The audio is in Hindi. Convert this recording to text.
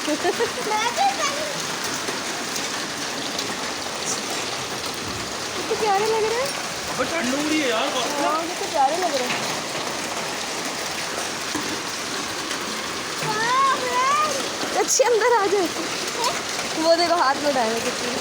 तो प्यारे लग रहे हैं। ठंड हो रही है यार बहुत। हाँ ये तो प्यारे लग रहे हैं। अच्छी अंदर आ जाए। वो देखो हाथ में उठाए कितनी।